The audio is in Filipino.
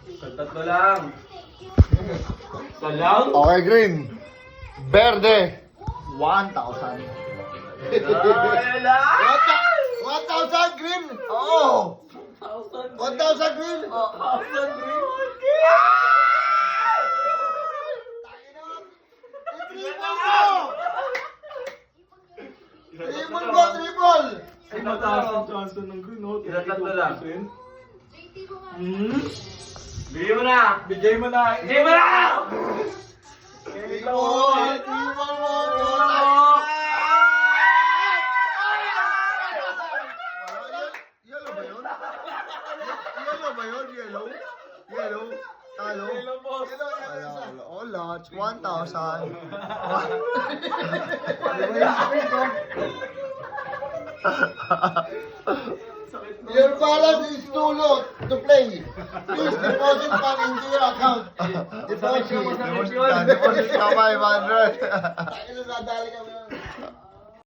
Tatlo lang. Salang? Okay, green. Verde. 1,000. Ay, lang! 1,000 green! Oo! 1,000 green! Triple ko! Triple! Ay, mataas ang chance ng green, no? Ilan tatlo lang? 32%. Bigay mo na! Bigay mo na! Bigay mo na! Triple! Triple mo! Yellow ba yun? Yellow ba yun? Yellow? Yellow? Talo? Yellow, boss. Wala. Oh, lots. 1,000. Your balance is too low to play. Please deposit back into your account. Deposit. Deposit ka 500. Tayo na nadali kami.